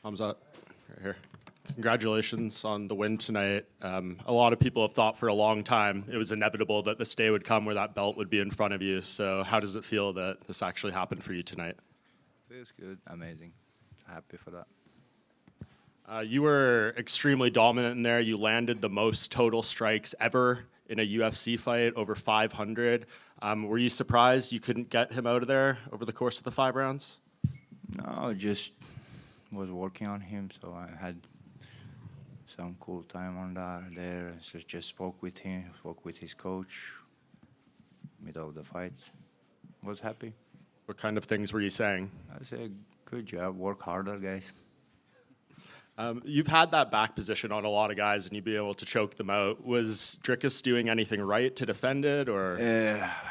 Khamzat, right here. Congratulations on the win tonight. A lot of people have thought for a long time it was inevitable that this day would come where that belt would be in front of you. So how does it feel that this actually happened for you tonight? Feels good, amazing. Happy for that. You were extremely dominant in there. You landed the most total strikes ever in a UFC fight, over 500. Were you surprised you couldn't get him out of there over the course of the 5 rounds? No, just was working on him, so I had some cool time on that there. So just spoke with him, spoke with his coach, middle of the fight. Was happy. What kind of things were you saying? I said, good job, work harder, guys. You've had that back position on a lot of guys, and you'd be able to choke them out. Was Dricus doing anything right to defend it, or?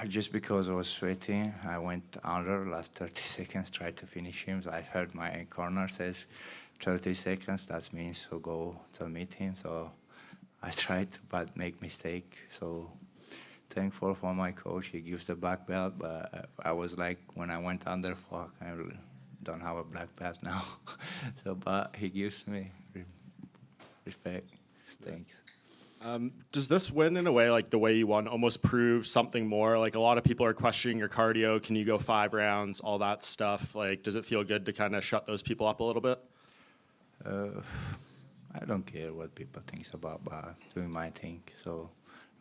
Just because I was sweating, I went under last 30 seconds, tried to finish him. So I heard my corner says 30 seconds, that means to go to meet him. So I tried, but make mistake. So thankful for my coach, he gives the black belt, but I was like, when I went under, fuck, I don't have a black belt now. So, but he gives me respect. Thanks. Does this win, in a way, like the way you won, almost prove something more? Like, a lot of people are questioning your cardio. Can you go 5 rounds? All that stuff. Like, does it feel good to kind of shut those people up a little bit? I don't care what people think about, but doing my thing. So,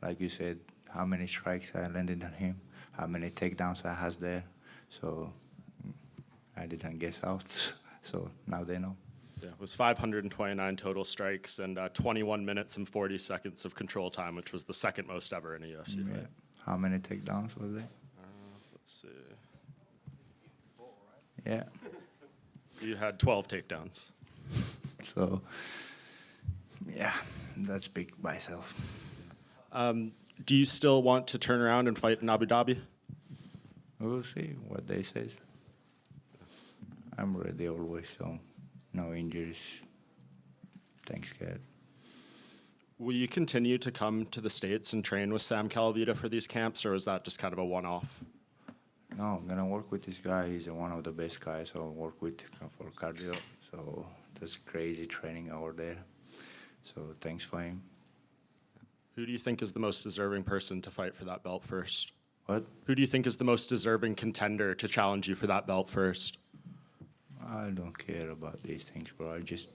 like you said, how many strikes I landed on him, how many takedowns I has there. So I didn't guess out. So now they know. Yeah, it was 529 total strikes and 21 minutes and 40 seconds of control time, which was the second most ever in a UFC fight. How many takedowns was there? Let's see. Yeah. You had 12 takedowns. So, yeah, that's big by itself. Do you still want to turn around and fight in Abu Dhabi? We'll see what they say. I'm ready always, so no injuries. Thanks, God. Will you continue to come to the States and train with Sam Calavita for these camps, or is that just kind of a one-off? No, I'm gonna work with this guy. He's one of the best guys I'll work with for cardio. So that's crazy training over there. So thanks for him. Who do you think is the most deserving person to fight for that belt first? What? Who do you think is the most deserving contender to challenge you for that belt first? I don't care about these things, bro. I just,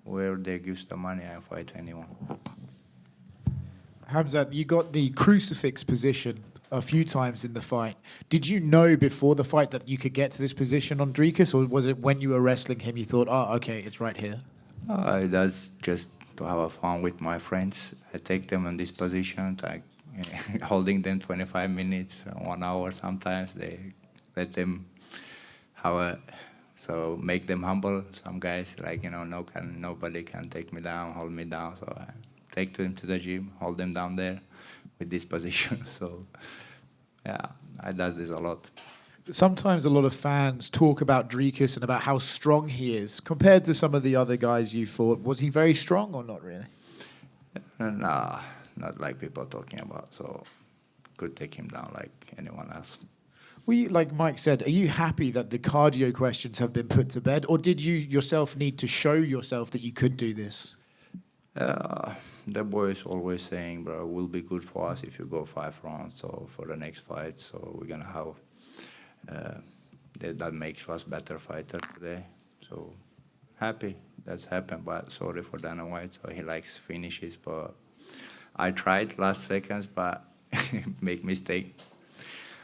where they gives the money, I fight anyone. Khamzat, you got the crucifix position a few times in the fight. Did you know before the fight that you could get to this position on Dricus, or was it when you were wrestling him you thought, oh, okay, it's right here? That's just to have fun with my friends. I take them in this position, like holding them 25 minutes, 1 hour sometimes. They let them have a, so make them humble. Some guys, like, nobody can take me down, hold me down. So I take them to the gym, hold them down there with this position. So, yeah, I does this a lot. Sometimes a lot of fans talk about Dricus and about how strong he is compared to some of the other guys you fought. Was he very strong or not really? Nah, not like people talking about. So could take him down like anyone else. Like Mike said, are you happy that the cardio questions have been put to bed, or did you yourself need to show yourself that you could do this? The boys always saying, bro, it will be good for us if you go 5 rounds. So for the next fight, so we're gonna have. That makes us better fighter today. So happy that's happened, but sorry for Dana White. So he likes finishes, but I tried last seconds, but make mistake.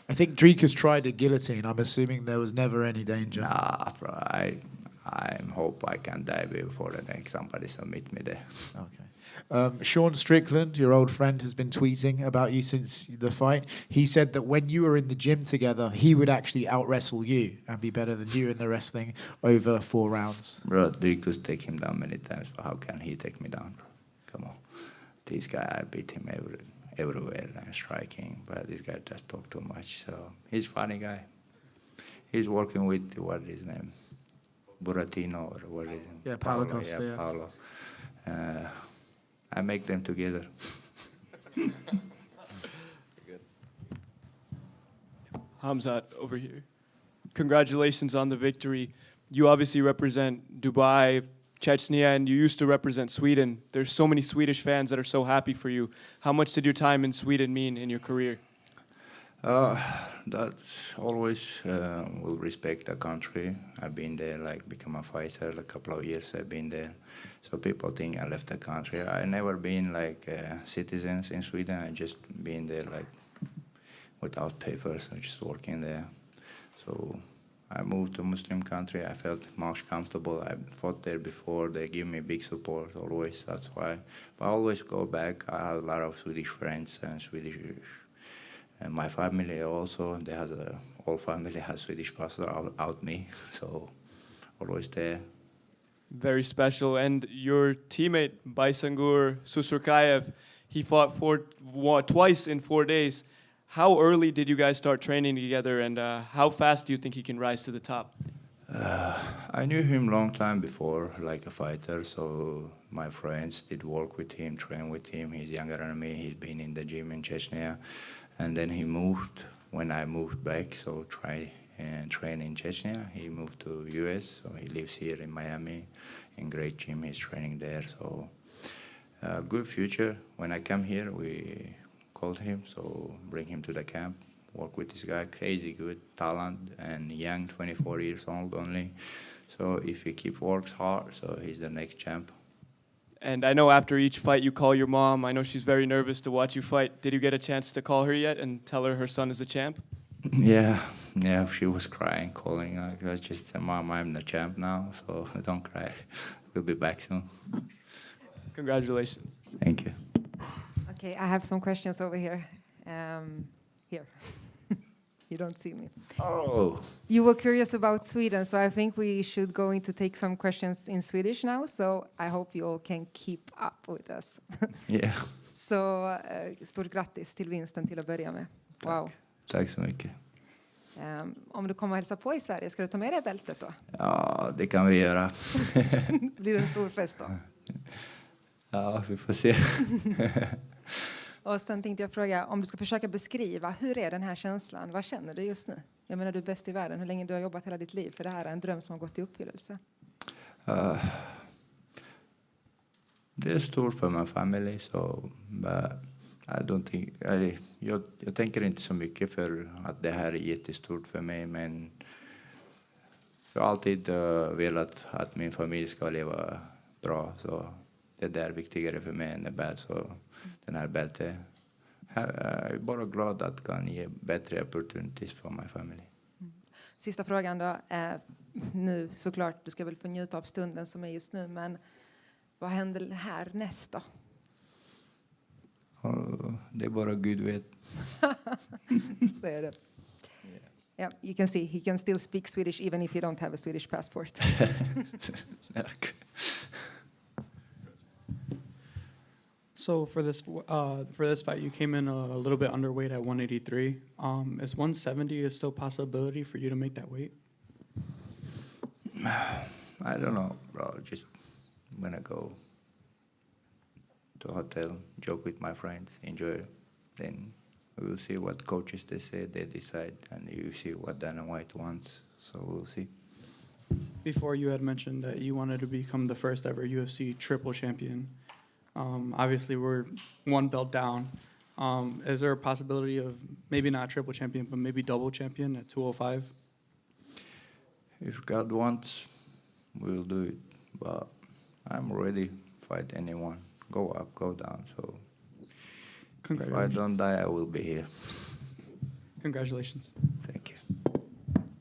I think Dricus tried a guillotine. I'm assuming there was never any danger. Nah, bro, I hope I can die before the next somebody submit me there. Okay. Sean Strickland, your old friend, has been tweeting about you since the fight. He said that when you were in the gym together, he would actually out-wrestle you and be better than you in the wrestling over 4 rounds. Bro, Dricus take him down many times, but how can he take me down, bro? Come on. This guy, I beat him everywhere and striking, but this guy just talk too much. So he's a funny guy. He's working with, what is his name? Buratino, or what is it? Yeah, Paulo Costa. Yeah, Paulo. I make them together. Khamzat, over here. Congratulations on the victory. You obviously represent Dubai, Chechnya, and you used to represent Sweden. There's so many Swedish fans that are so happy for you. How much did your time in Sweden mean in your career? That's always will respect the country. I've been there, like become a fighter. A couple of years I've been there, so people think I left the country. I never been like citizens in Sweden. I just been there like without papers. I just working there. So I moved to a Muslim country. I felt much comfortable. I fought there before. They give me big support always. That's why. But I always go back. I have a lot of Swedish friends and Swedish. And my family also, they has whole family has Swedish passport out me, so always there. Very special. And your teammate, Baisangur Susurkayev, he fought twice in 4 days. How early did you guys start training together, and how fast do you think he can rise to the top? I knew him long time before, like a fighter, so my friends did work with him, train with him. He's younger than me. He's been in the gym in Chechnya. And then he moved when I moved back, so try and train in Chechnya. He moved to US, so he lives here in Miami, in great gym. He's training there, so good future. When I come here, we called him, so bring him to the camp, work with this guy, crazy good talent, and young, 24 years old only. So if he works hard, so he's the next champ. And I know after each fight you call your mom. I know she's very nervous to watch you fight. Did you get a chance to call her yet and tell her son is the champ? Yeah, she was crying, calling. I just said, Mom, I'm the champ now, so don't cry. We'll be back soon. Congratulations. Thank you. Okay, I have some questions over here. Here. You don't see me. Oh. You were curious about Sweden, so I think we should go into take some questions in Swedish now. So I hope you all can keep up with us. Yeah. Så stort grattis till vinsten till att börja med. Wow. Tack så mycket. Om du kommer och hälsa på i Sverige, ska du ta med dig bältet då? Ja, det kan vi göra. Blir det en stor fest då? Ja, vi får se. Och sen tänkte jag fråga, om du ska försöka beskriva, hur är den här känslan? Vad känner du just nu? Jag menar, du är bäst i världen. Hur länge du har jobbat hela ditt liv? För det här är en dröm som har gått i uppfyllelse. Det är stort för min familj, så I don't think, jag tänker inte så mycket för att det här är jättestort för mig, men jag har alltid velat att min familj ska leva bra, så det är där viktigare för mig än det bälte. Så den här bältet, jag är bara glad att kan ge bättre opportunities för min familj. Sista frågan då. Nu såklart, du ska väl få njuta av stunden som är just nu, men vad händer här nästa? Det är bara Gud vet. Så är det. Yeah, you can see he can still speak Swedish even if you don't have a Swedish passport. So for this fight, you came in a little bit underweight at 183. Is 170 a still possibility for you to make that weight? I don't know, bro. Just I'm gonna go to a hotel, joke with my friends, enjoy. Then we will see what coaches they say, they decide, and you see what Dana White wants. So we'll see. Before, you had mentioned that you wanted to become the first ever UFC triple champion. Obviously, we're one belt down. Is there a possibility of maybe not triple champion, but maybe double champion at 205? If God wants, we'll do it. But I'm ready to fight anyone. Go up, go down. So if I don't die, I will be here. Congratulations. Thank you.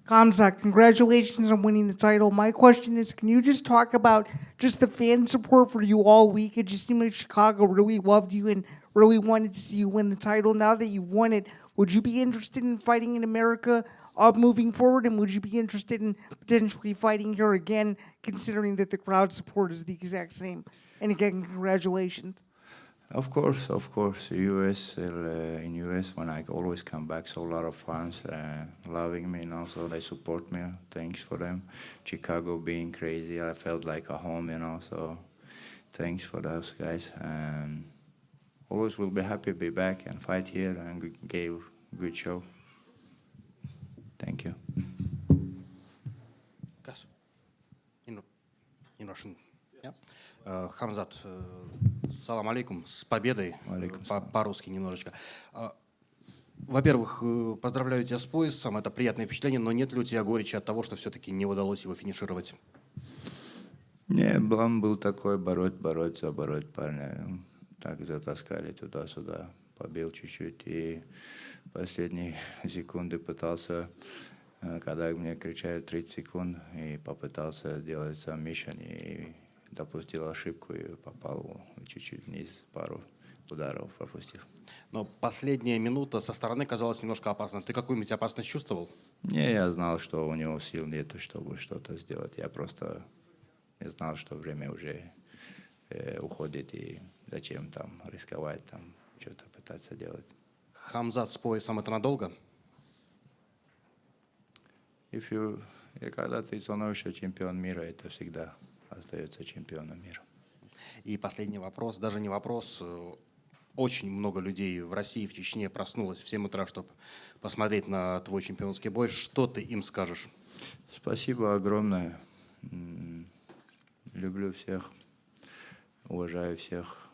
Khamzat, congratulations on winning the title. My question is, can you just talk about just the fan support for you all week? It just seemed like Chicago really loved you and really wanted to see you win the title. Now that you've won it, would you be interested in fighting in America moving forward? And would you be interested in potentially fighting here again, considering that the crowd support is the exact same? And again, congratulations. Of course, US, in US, when I always come back, so a lot of fans loving me, and also they support me. Thanks for them. Chicago being crazy, I felt like a home, so thanks for those guys. And always will be happy to be back and fight here and give good show. Thank you. Khamzat, салам алейкум, с победой, по-русски немножечко. Во-первых, поздравляю тебя с поясом, это приятное впечатление, но нет ли у тебя горечи от того, что все-таки не удалось его финишировать? Не, план был такой, бороться парня. Так затаскали туда-сюда, побил чуть-чуть, и в последние секунды пытался, когда мне кричали 30 секунд, и попытался сделать submission, и допустил ошибку и попал чуть-чуть вниз, пару ударов пропустил. Но последняя минута со стороны казалась немножко опасной. Ты какую-нибудь опасность чувствовал? Не, я знал, что у него сил нет, чтобы что-то сделать. Я просто не знал, что время уже уходит, и зачем там рисковать, там что-то пытаться делать. Khamzat с поясом — это надолго? Когда ты становишься чемпион мира, это всегда остается чемпионом мира. И последний вопрос, даже не вопрос. Очень много людей в России, в Чечне проснулось в 7 утра, чтобы посмотреть на твой чемпионский бой. Что ты им скажешь? Спасибо огромное. Люблю всех, уважаю всех.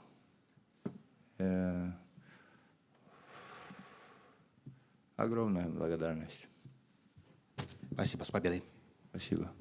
Огромная благодарность. Спасибо, с победой. Спасибо.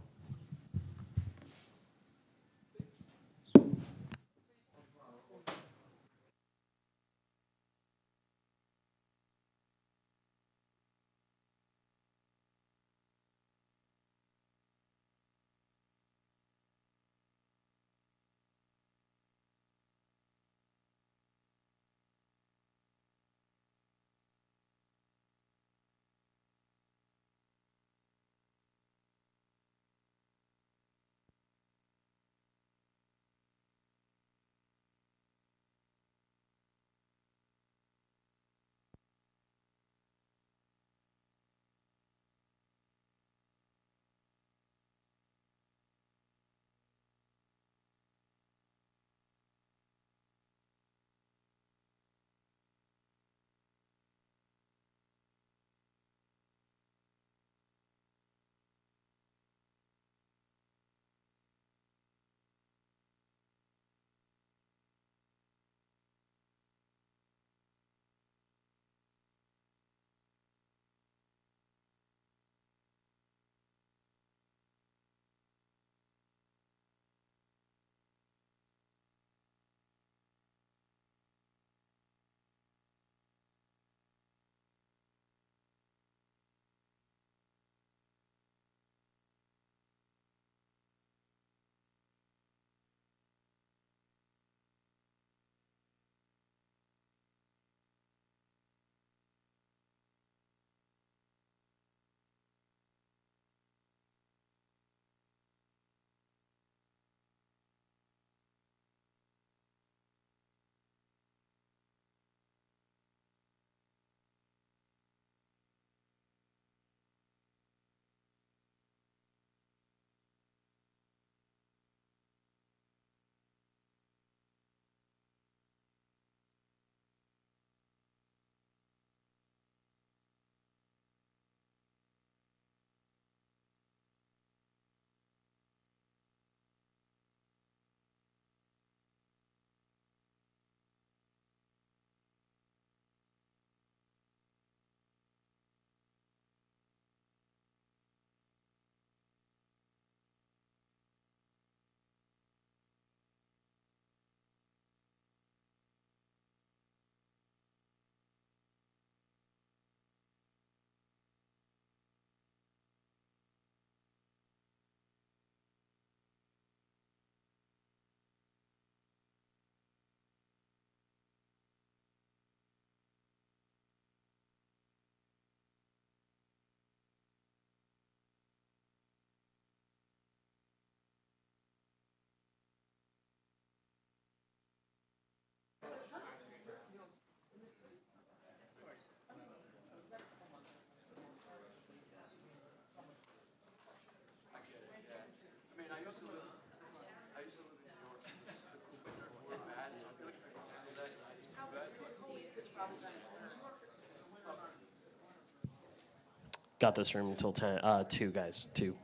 Got this room until 2, guys. 2.